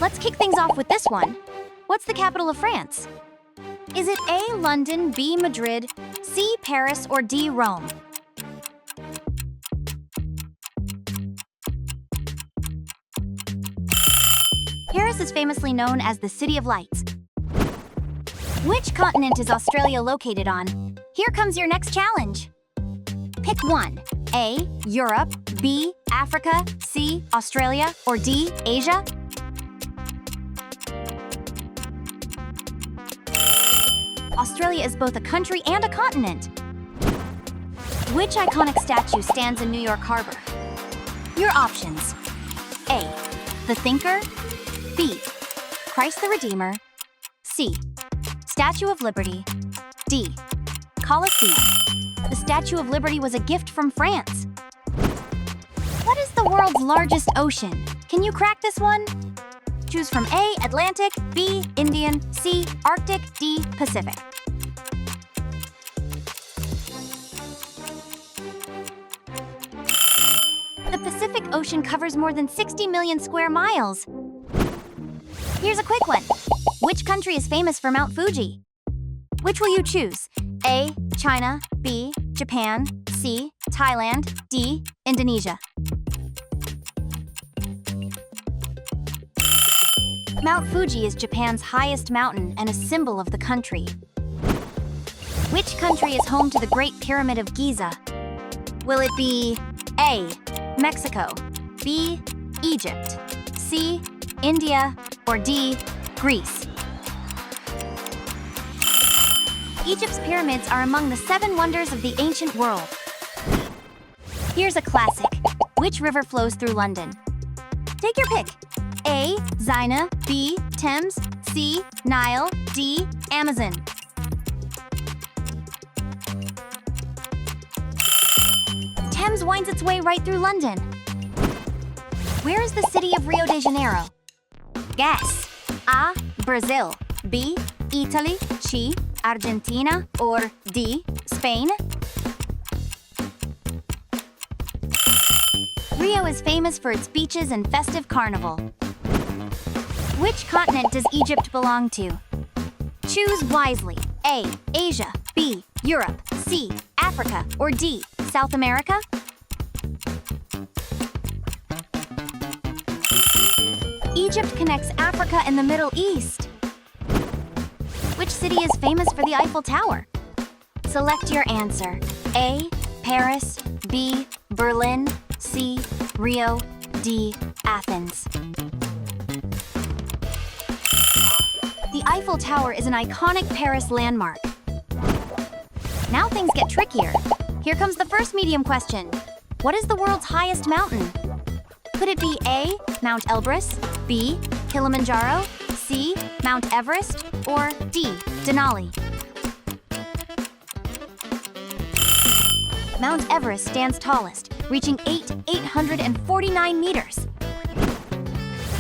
Let's kick things off with this one. What's the capital of France? Is it A, London, B, Madrid, C, Paris, or D, Rome? Paris is famously known as the City of Lights. Which continent is Australia located on? Here comes your next challenge. Pick one. A, Europe, B, Africa, C, Australia, or D, Asia? Australia is both a country and a continent. Which iconic statue stands in New York Harbor? Your options. A, the Thinker, B, Christ the Redeemer, C, Statue of Liberty, D, Colosseum. The Statue of Liberty was a gift from France. What is the world's largest ocean? Can you crack this one? Choose from A, Atlantic, B, Indian, C, Arctic, D, Pacific. The Pacific Ocean covers more than 60 million square miles. Here's a quick one. Which country is famous for Mount Fuji? Which will you choose? A, China, B, Japan, C, Thailand, D, Indonesia. Mount Fuji is Japan's highest mountain and a symbol of the country. Which country is home to the Great Pyramid of Giza? Will it be A, Mexico, B, Egypt, C, India, or D, Greece? Egypt's pyramids are among the 7 wonders of the ancient world. Here's a classic. Which river flows through London? Take your pick. A, Seine, B, Thames, C, Nile, D, Amazon. Thames winds its way right through London. Where is the city of Rio de Janeiro? Guess. A, Brazil, B, Italy, C, Argentina, or D, Spain? Rio is famous for its beaches and festive carnival. Which continent does Egypt belong to? Choose wisely. A, Asia, B, Europe, C, Africa, or D, South America? Egypt connects Africa and the Middle East. Which city is famous for the Eiffel Tower? Select your answer. A, Paris, B, Berlin, C, Rio, D, Athens. The Eiffel Tower is an iconic Paris landmark. Now things get trickier. Here comes the first medium question. What is the world's highest mountain? Could it be A, Mount Elbrus, B, Kilimanjaro, C, Mount Everest, or D, Denali? Mount Everest stands tallest, reaching 849 meters.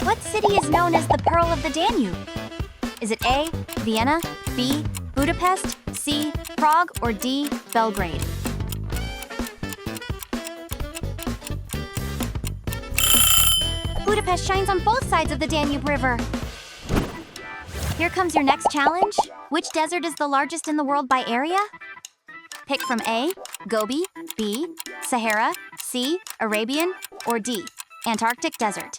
What city is known as the Pearl of the Danube? Is it A, Vienna, B, Budapest, C, Prague, or D, Belgrade? Budapest shines on both sides of the Danube River. Here comes your next challenge. Which desert is the largest in the world by area? Pick from A, Gobi, B, Sahara, C, Arabian, or D, Antarctic Desert.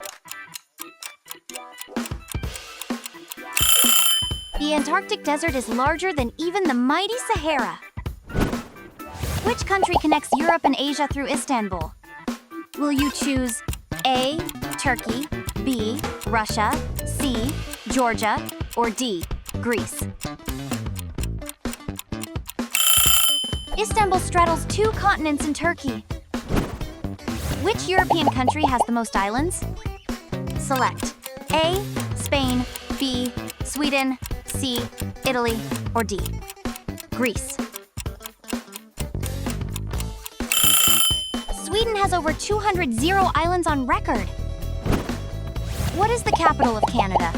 The Antarctic Desert is larger than even the mighty Sahara. Which country connects Europe and Asia through Istanbul? Will you choose A, Turkey, B, Russia, C, Georgia, or D, Greece? Istanbul straddles 2 continents in Turkey. Which European country has the most islands? Select A, Spain, B, Sweden, C, Italy, or D, Greece. Sweden has over 200 islands on record. What is the capital of Canada?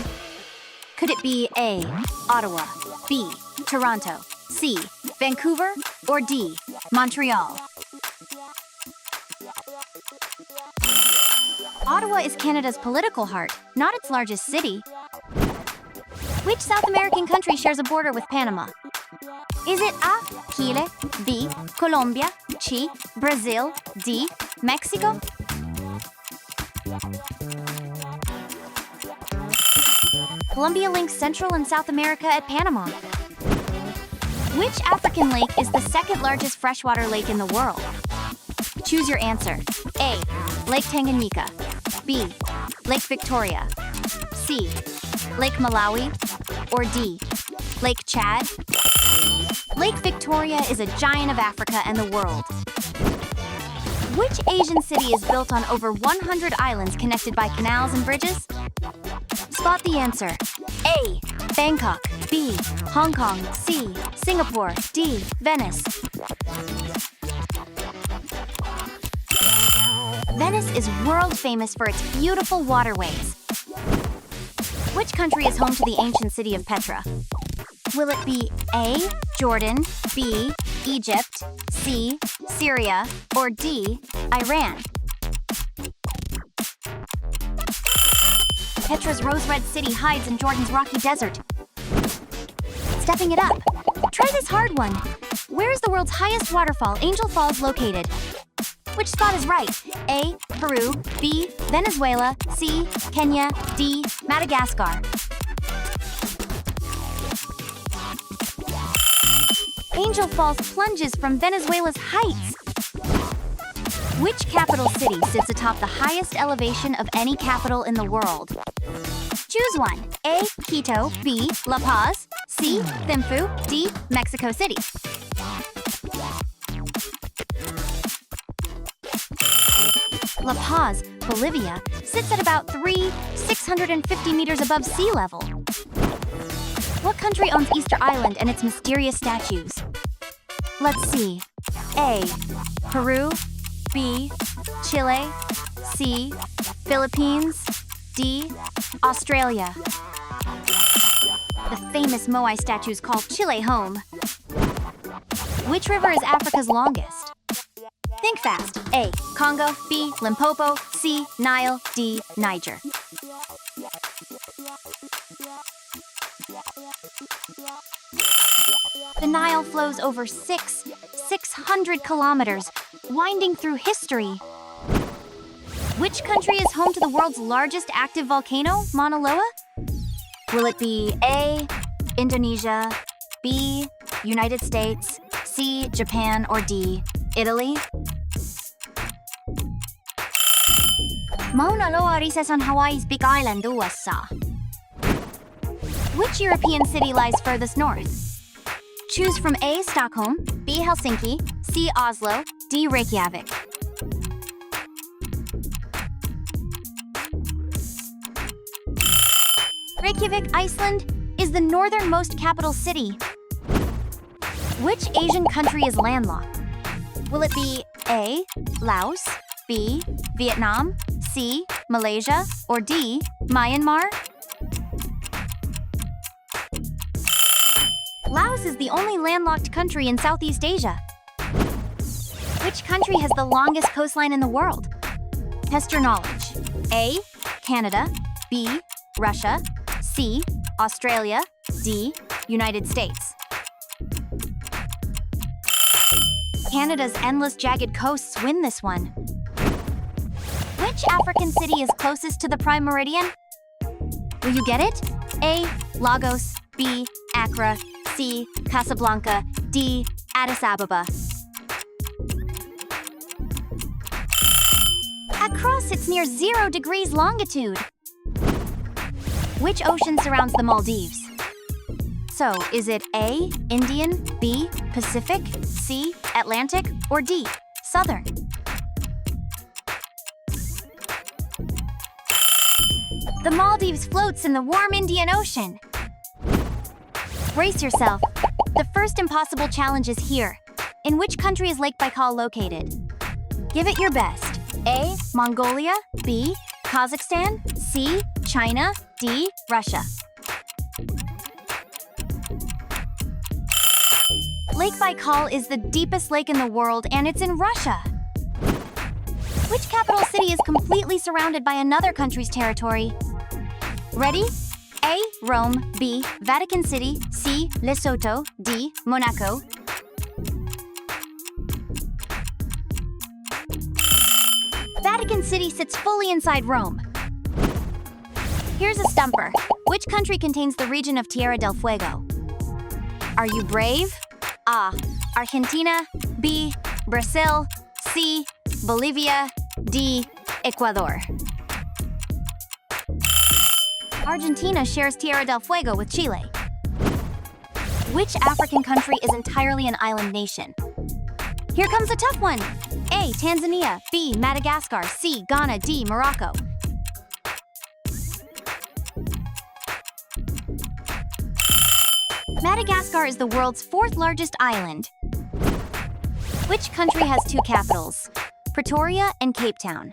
Could it be A, Ottawa, B, Toronto, C, Vancouver, or D, Montreal? Ottawa is Canada's political heart, not its largest city. Which South American country shares a border with Panama? Is it A. Chile, B. Colombia, C. Brazil, D. Mexico? Colombia links Central and South America at Panama. Which African lake is the second largest freshwater lake in the world? Choose your answer. A. Lake Tanganyika. B. Lake Victoria. C. Lake Malawi. Or D. Lake Chad? Lake Victoria is a giant of Africa and the world. Which Asian city is built on over 100 islands connected by canals and bridges? Spot the answer. A. Bangkok. B. Hong Kong. C. Singapore. D. Venice. Venice is world famous for its beautiful waterways. Which country is home to the ancient city of Petra? Will it be A. Jordan, B. Egypt, C. Syria, or D. Iran? Petra's rose-red city hides in Jordan's rocky desert. Stepping it up. Try this hard one. Where is the world's highest waterfall, Angel Falls, located? Which spot is right? A. Peru, B. Venezuela, C. Kenya, D. Madagascar. Angel Falls plunges from Venezuela's heights. Which capital city sits atop the highest elevation of any capital in the world? Choose one. A. Quito, B. La Paz, C. Thimphu, D. Mexico City. La Paz, Bolivia, sits at about 650 meters above sea level. What country owns Easter Island and its mysterious statues? Let's see. A. Peru, B. Chile, C. Philippines, D. Australia. The famous Moai statues call Chile home. Which river is Africa's longest? Think fast. A. Congo, B. Limpopo, C. Nile, D. Niger. The Nile flows over 600 kilometers, winding through history. Which country is home to the world's largest active volcano, Mauna Loa? Will it be A. Indonesia, B. United States, C. Japan, or D. Italy? Mauna Loa rises on Hawaii's Big Island, USA. Which European city lies furthest north? Choose from A. Stockholm, B. Helsinki, C. Oslo, D. Reykjavik. Reykjavik, Iceland, is the northernmost capital city. Which Asian country is landlocked? Will it be A. Laos, B. Vietnam, C. Malaysia, or D. Myanmar? Laos is the only landlocked country in Southeast Asia. Which country has the longest coastline in the world? Test your knowledge. A. Canada, B. Russia, C. Australia, D. United States. Canada's endless jagged coasts win this one. Which African city is closest to the prime meridian? Will you get it? A. Lagos, B. Accra, C. Casablanca, D. Addis Ababa. Accra sits near 0 degrees longitude. Which ocean surrounds the Maldives? So, is it A. Indian, B. Pacific, C. Atlantic, or D. Southern? The Maldives floats in the warm Indian Ocean. Brace yourself. The first impossible challenge is here. In which country is Lake Baikal located? Give it your best. A. Mongolia, B. Kazakhstan, C. China, D. Russia. Lake Baikal is the deepest lake in the world, and it's in Russia. Which capital city is completely surrounded by another country's territory? Ready? A. Rome. B. Vatican City. C. Lesotho. D. Monaco. Vatican City sits fully inside Rome. Here's a stumper. Which country contains the region of Tierra del Fuego? Are you brave? A. Argentina. B. Brazil. C. Bolivia. D. Ecuador. Argentina shares Tierra del Fuego with Chile. Which African country is entirely an island nation? Here comes a tough one. A. Tanzania. B. Madagascar. C. Ghana. D. Morocco. Madagascar is the world's fourth largest island. Which country has two capitals? Pretoria and Cape Town.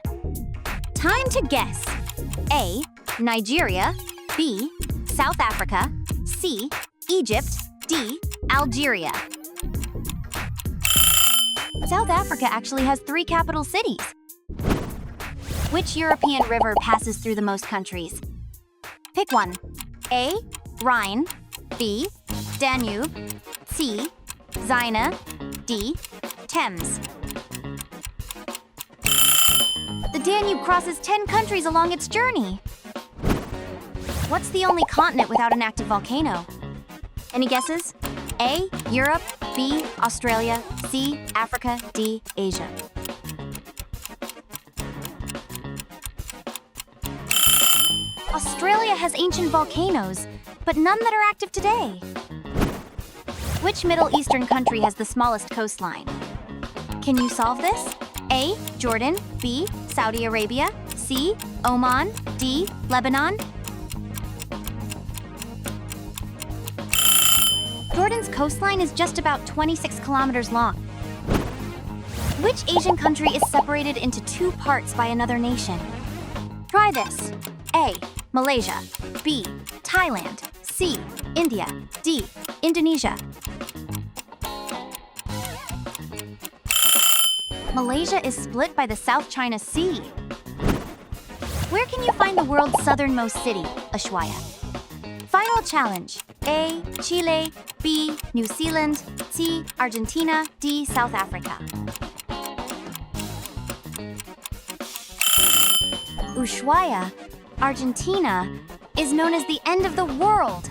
Time to guess. A. Nigeria. B. South Africa. C. Egypt. D. Algeria. South Africa actually has 3 capital cities. Which European river passes through the most countries? Pick one. A. Rhine. B. Danube. C. Seine. D. Thames. The Danube crosses 10 countries along its journey. What's the only continent without an active volcano? Any guesses? A. Europe. B. Australia. C. Africa. D. Asia. Australia has ancient volcanoes, but none that are active today. Which Middle Eastern country has the smallest coastline? Can you solve this? A. Jordan. B. Saudi Arabia. C. Oman. D. Lebanon. Jordan's coastline is just about 26 kilometers long. Which Asian country is separated into 2 parts by another nation? Try this. A. Malaysia. B. Thailand. C. India. D. Indonesia. Malaysia is split by the South China Sea. Where can you find the world's southernmost city, Ushuaia? Final challenge. A. Chile. B. New Zealand. C. Argentina. D. South Africa. Ushuaia, Argentina, is known as the end of the world.